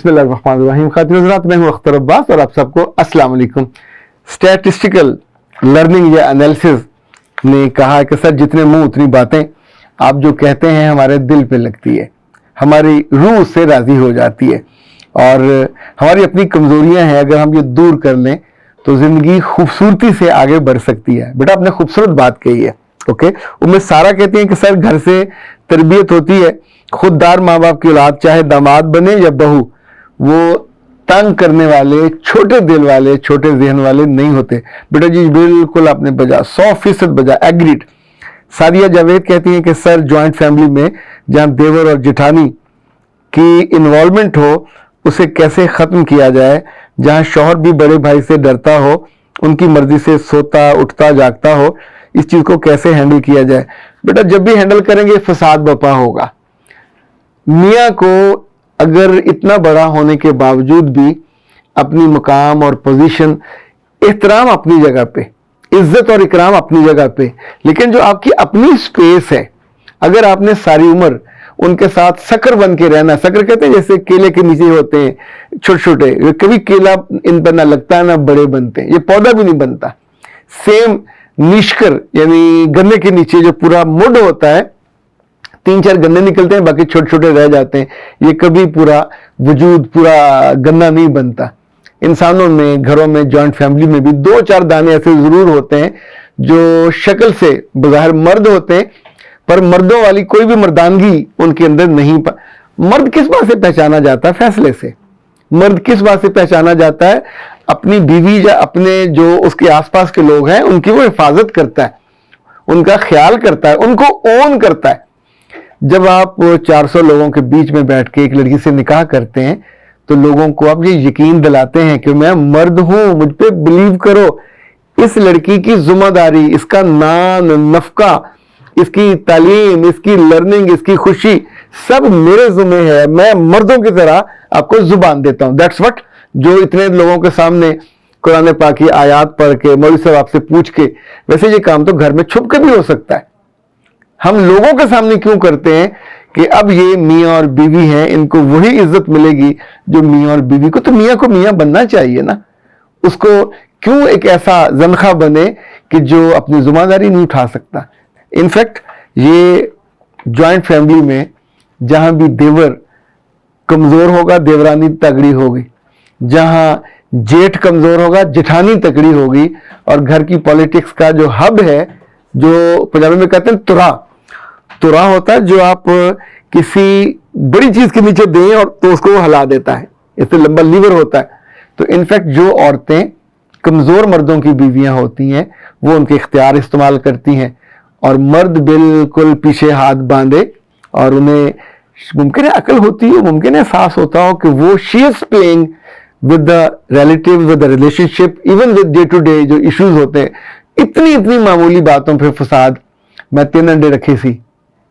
बिस्मिल्लाहिर्रहमानिर्रहीम। खातिन हज़रात, मैं हूँ अख्तर अब्बास और आप सबको अस्सलाम वालेकुम। स्टैटिस्टिकल लर्निंग या एनालिसिस ने कहा कि सर जितने मुंह उतनी बातें, आप जो कहते हैं हमारे दिल पे लगती है, हमारी रूह से राज़ी हो जाती है और हमारी अपनी कमज़ोरियां हैं, अगर हम ये दूर कर लें तो ज़िंदगी खूबसूरती से आगे बढ़ सकती है। बेटा आपने खूबसूरत बात कही है। ओके, उम्मीद सारा कहती हैं कि सर घर से तरबियत होती है, खुददार माँ बाप की औलाद चाहे दामाद बने या बहू, वो तंग करने वाले, छोटे दिल वाले, छोटे जहन वाले नहीं होते। बेटा जी बिल्कुल आपने बजा, 100% बजा, एग्रीड। सादिया जावेद कहती हैं कि सर जॉइंट फैमिली में जहाँ देवर और जेठानी की इन्वॉल्वमेंट हो उसे कैसे ख़त्म किया जाए, जहाँ शौहर भी बड़े भाई से डरता हो, उनकी मर्जी से सोता उठता जागता हो, इस चीज़ को कैसे हैंडल किया जाए। बेटा जब भी हैंडल करेंगे फसाद बपा होगा। मियाँ को अगर इतना बड़ा होने के बावजूद भी अपनी मुकाम और पोजीशन, एहतराम अपनी जगह पे, इज्जत और इकराम अपनी जगह पे, लेकिन जो आपकी अपनी स्पेस है, अगर आपने सारी उम्र उनके साथ शक्कर बन के रहना, शक्कर कहते हैं जैसे केले के नीचे होते हैं छोटे छोटे, कभी केला इन पर ना लगता है ना बड़े बनते हैं, ये पौधा भी नहीं बनता। सेम निष्कर यानी गन्ने के नीचे जो पूरा मुड होता है, 3-4 गन्ने निकलते हैं, बाकी छोटे छोटे रह जाते हैं, ये कभी पूरा वजूद, पूरा गन्ना नहीं बनता। इंसानों में, घरों में, जॉइंट फैमिली में भी 2-4 दाने ऐसे जरूर होते हैं जो शक्ल से बज़ाहिर मर्द होते हैं, पर मर्दों वाली कोई भी मर्दानगी उनके अंदर नहीं। मर्द किस बात से पहचाना जाता है? फैसले से। मर्द किस बात से पहचाना जाता है? अपनी बीवी या अपने जो उसके आसपास के लोग हैं उनकी वो हिफाजत करता है, उनका ख्याल करता है, उनको ओन करता है। जब आप 400 लोगों के बीच में बैठ के एक लड़की से निकाह करते हैं तो लोगों को आप ये यकीन दिलाते हैं कि मैं मर्द हूं, मुझ पे बिलीव करो, इस लड़की की जिम्मेदारी, इसका नान नफका, इसकी तालीम, इसकी लर्निंग, इसकी खुशी सब मेरे जिम्मे है, मैं मर्दों की तरह आपको जुबान देता हूं। दैट्स व्हाट, जो इतने लोगों के सामने कुरान पाक की आयात पढ़ के, मौलवी साहब आपसे पूछ के, वैसे ये काम तो घर में छुप के भी हो सकता है। हम लोगों के सामने क्यों करते हैं कि अब ये मियाँ और बीवी हैं, इनको वही इज्जत मिलेगी जो मियाँ और बीवी को, तो मियाँ को मियाँ बनना चाहिए ना। उसको क्यों एक ऐसा जनखा बने कि जो अपनी जिम्मेदारी नहीं उठा सकता। इनफैक्ट ये जॉइंट फैमिली में जहां भी देवर कमजोर होगा, देवरानी तगड़ी होगी, जहां जेठ कमजोर होगा, जेठानी तगड़ी होगी, और घर की पॉलिटिक्स का जो हब है, जो पंजाबी में कहते हैं तुरा, तुरा होता है जो आप किसी बड़ी चीज के नीचे दें और तो उसको वो हिला देता है, इससे लंबा लीवर होता है। तो इनफैक्ट जो औरतें कमजोर मर्दों की बीवियां होती हैं वो उनके इख्तियार इस्तेमाल करती हैं, और मर्द बिल्कुल पीछे हाथ बांधे, और उन्हें मुमकिन है अकल होती है, मुमकिन है एहसास होता हो कि वो she is playing with the relative, with the relationship, even with day to day जो इश्यूज होते हैं, इतनी इतनी मामूली बातों पे फसाद। मैं 3 अंडे रखे सी,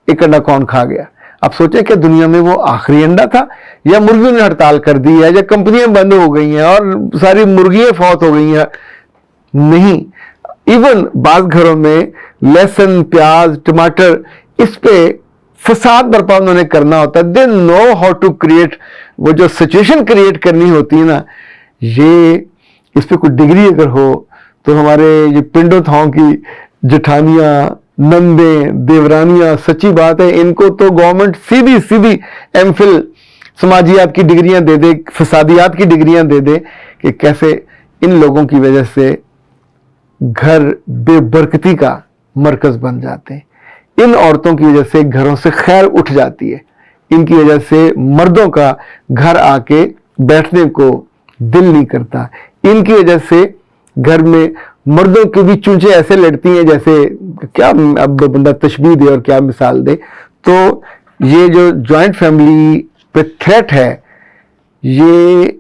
एक अंडा कौन खा गया? आप सोचें कि दुनिया में वो आखिरी अंडा था, या मुर्गियों ने हड़ताल कर दी है, या कंपनियां बंद हो गई हैं और सारी मुर्गियां फौत हो गई हैं? नहीं, इवन बाज घरों में लहसुन, प्याज, टमाटर, इस पे फसाद बर्पा उन्होंने करना होता है। They know how to create, वो जो सिचुएशन क्रिएट करनी होती है ना, ये इस पे कोई डिग्री अगर हो तो हमारे ये पिंडों थाओं की जेठानियां, नंदे, देवरानियां, सच्ची बात है, इनको तो गवर्नमेंट सीधी सीधी एमफिल समाजियात की डिग्रियां दे दे, फसादियात की डिग्रियां दे दे, कि कैसे इन लोगों की वजह से घर बेबरकती का मरकज बन जाते हैं। इन औरतों की वजह से घरों से खैर उठ जाती है, इनकी वजह से मर्दों का घर आके बैठने को दिल नहीं करता, इनकी वजह से घर में मर्दों की भी चूंचे ऐसे लड़ती हैं जैसे क्या अब बंदा तशबीह दे और क्या मिसाल दे। तो ये जो जॉइंट फैमिली पे थ्रेट है, ये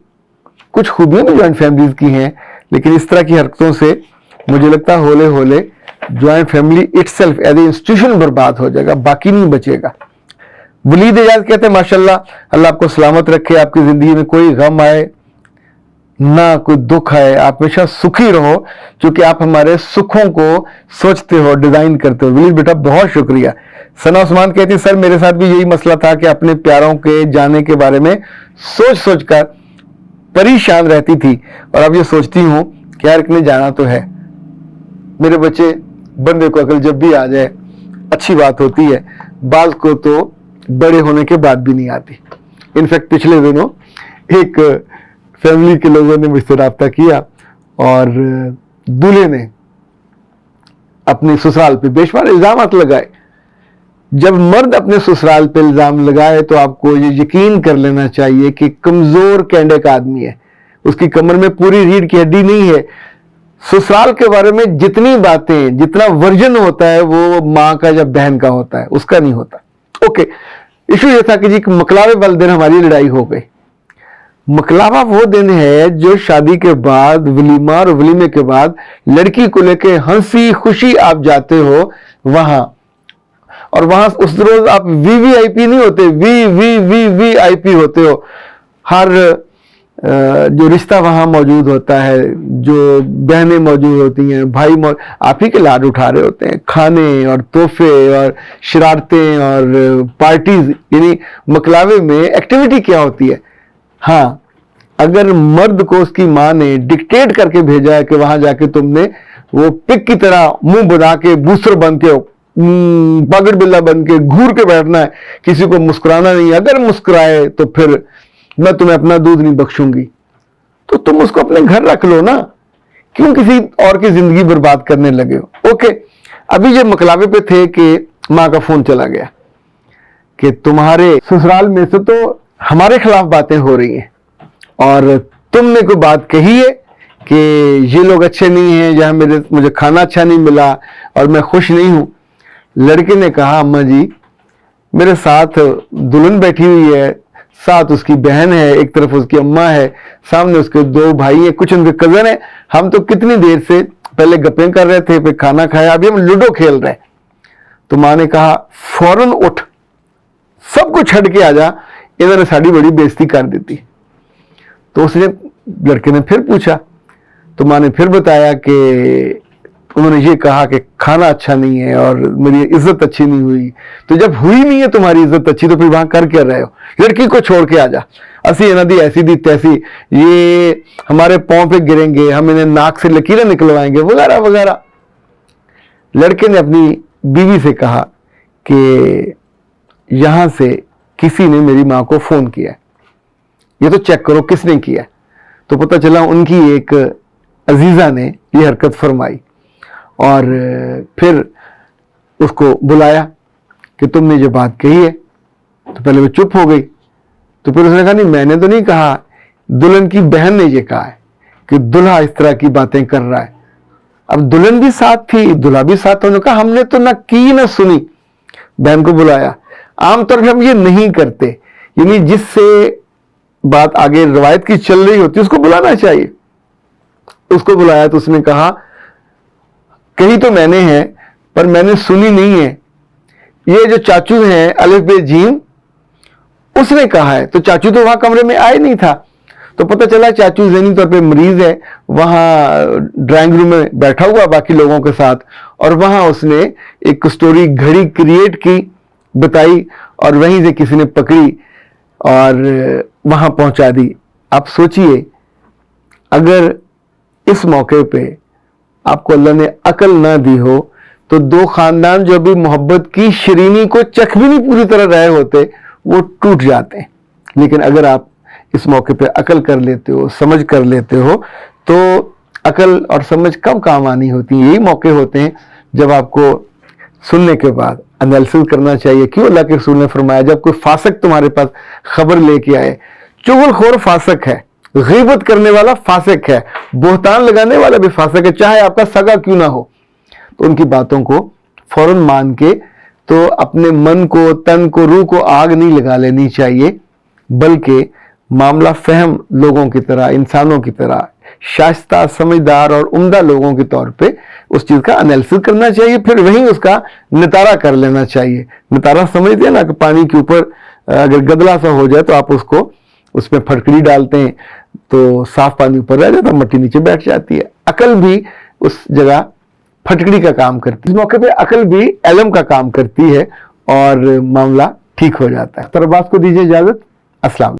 कुछ खूबियां भी जॉइंट फैमिलीज की हैं, लेकिन इस तरह की हरकतों से मुझे लगता है होले होले joint family itself as a institution बर्बाद हो जाएगा, बाकी नहीं बचेगा। वलीद एजाज कहते हैं माशाल्लाह, अल्लाह आपको सलामत रखे, आपकी जिंदगी में कोई गम आए ना कोई दुख आए, आप हमेशा सुखी रहो, क्योंकि आप हमारे सुखों को सोचते हो, डिजाइन करते हो। विलीज बेटा बहुत शुक्रिया। सना उस्मान कहती है सर मेरे साथ भी यही मसला था कि अपने प्यारों के जाने के बारे में सोच सोच कर परेशान रहती थी, और अब ये सोचती हूँ कि यार इतने जाना तो है। मेरे बच्चे, बंदे को अकल जब भी आ जाए अच्छी बात होती है, बाल को तो बड़े होने के बाद भी नहीं आती। इनफैक्ट पिछले दिनों एक फैमिली के लोगों ने मुझसे राब्ता किया और दूल्हे ने अपने ससुराल पे बेशुमार इल्जामात लगाए। जब मर्द अपने ससुराल पे इल्जाम लगाए तो आपको ये यकीन कर लेना चाहिए कि कमजोर कैंडे का आदमी है, उसकी कमर में पूरी रीढ़ की हड्डी नहीं है। ससुराल के बारे में जितनी बातें, जितना वर्जन होता है वो माँ का या बहन का होता है, उसका नहीं होता। ओके, इशू ये था कि जी मकलावे वाले दिन हमारी लड़ाई हो गई। मकलावा वो दिन है जो शादी के बाद, वलीमा और वलीमे के बाद लड़की को लेके हंसी खुशी आप जाते हो वहां, और वहां उस रोज आप वीवीआईपी नहीं होते, वीवीआईपी होते हो। हर जो रिश्ता वहां मौजूद होता है, जो बहनें मौजूद होती हैं, भाई आप ही के लाड उठा रहे होते हैं, खाने और तोहफे और शरारतें और पार्टीज। यानी मकलावे में एक्टिविटी क्या होती है? हाँ, अगर मर्द को उसकी माँ ने डिक्टेट करके भेजा है कि वहां जाके तुमने वो पिक की तरह मुंह बना के, बूस्टर बन के, पागड़ बिल्ला बन के घूर के बैठना है, किसी को मुस्कुराना नहीं, अगर मुस्कुराए तो फिर मैं तुम्हें अपना दूध नहीं बख्शूंगी, तो तुम उसको अपने घर रख लो ना, क्यों किसी और की जिंदगी बर्बाद करने लगे हो? ओके, अभी ये मकलावे पे थे कि माँ का फोन चला गया कि तुम्हारे ससुराल में से तो हमारे खिलाफ बातें हो रही हैं और तुमने कोई बात कही है कि ये लोग अच्छे नहीं हैं, या मुझे खाना अच्छा नहीं मिला और मैं खुश नहीं हूं। लड़के ने कहा अम्मा जी मेरे साथ दुल्हन बैठी हुई है, साथ उसकी बहन है, एक तरफ उसकी अम्मा है, सामने उसके 2 भाई हैं, कुछ उनके कजन है। हम तो कितनी देर से पहले गप्पें कर रहे थे, फिर खाना खाया, अभी हम लूडो खेल रहे हैं। तो माँ ने कहा फौरन उठ, सब कुछ छड़ के आ जा, इन्होंने साड़ी बड़ी बेइज्जती कर दी थी। तो उसने, लड़के ने फिर पूछा, तो माँ ने फिर बताया कि उन्होंने ये कहा कि खाना अच्छा नहीं है और मेरी इज्जत अच्छी नहीं हुई। तो जब हुई नहीं है तुम्हारी इज्जत अच्छी तो फिर वहां कर क्या रहे हो? लड़की को छोड़ के आ जा, असी नदी ऐसी दी तैसी, ये हमारे पांव पे गिरेंगे, हम इन्हें नाक से लकीरें निकलवाएंगे, वगैरह वगैरह। लड़के ने अपनी बीवी से कहा कि यहां से किसी ने मेरी माँ को फोन किया है, ये तो चेक करो किसने किया। तो पता चला उनकी एक अजीजा ने ये हरकत फरमाई और फिर उसको बुलाया कि तुमने जो बात कही है। तो पहले वो चुप हो गई, तो फिर उसने कहा नहीं मैंने तो नहीं कहा, दुल्हन की बहन ने ये कहा है कि दुल्हा इस तरह की बातें कर रहा है। अब दुल्हन भी साथ थी, दुल्हा भी साथ था। उन्होंने कहा हमने तो ना की ना सुनी। बहन को बुलाया। आमतौर पर हम ये नहीं करते, यानी जिससे बात आगे रवायत की चल रही होती है उसको बुलाना चाहिए। उसको बुलाया तो उसने कहा कही तो मैंने है पर मैंने सुनी नहीं है, ये जो चाचू हैं अलिफ बे जीम उसने कहा है। तो चाचू तो वहां कमरे में आए नहीं था। तो पता चला चाचू ज़हनी तौर पे मरीज है, वहां ड्राइंग रूम में बैठा हुआ बाकी लोगों के साथ, और वहां उसने एक स्टोरी घड़ी क्रिएट की, बताई, और वहीं से किसी ने पकड़ी और वहां पहुंचा दी। आप सोचिए अगर इस मौके पे आपको अल्लाह ने अकल ना दी हो तो 2 खानदान जो भी मोहब्बत की शरीनी को चख भी नहीं पूरी तरह रहे होते, वो टूट जाते हैं। लेकिन अगर आप इस मौके पे अकल कर लेते हो, समझ कर लेते हो, तो अकल और समझ कब काम आनी होती है? यही मौके होते हैं जब आपको सुनने के बाद एनालिसिस करना चाहिए। क्यों अल्लाह के रसूल ने फरमाया जब कोई फासिक तुम्हारे पास खबर लेके आए, चुगलखोर फासिक है, गीबत करने वाला फासिक है, बोहतान लगाने वाला भी फासिक है, चाहे आपका सगा क्यों ना हो, तो उनकी बातों को फौरन मान के तो अपने मन को, तन को, रूह को आग नहीं लगा लेनी चाहिए, बल्कि मामला फहम लोगों की तरह, इंसानों की तरह, शाइस्ता, समझदार और उम्दा लोगों के तौर पे उस चीज का एनालिसिस करना चाहिए, फिर वहीं उसका नितारा कर लेना चाहिए। नितारा समझते हैं ना कि पानी के ऊपर अगर गदला सा हो जाए तो आप उसको उसमें फटकड़ी डालते हैं, تو صاف پانی اوپر رہ جاتا، مٹی نیچے بیٹھ جاتی ہے۔ عقل بھی اس جگہ پھٹکڑی کا کام کرتی ہے، اس موقع پہ عقل بھی علم کا کام کرتی ہے اور معاملہ ٹھیک ہو جاتا ہے۔ اختر عباس کو دیجیے اجازت، السلام۔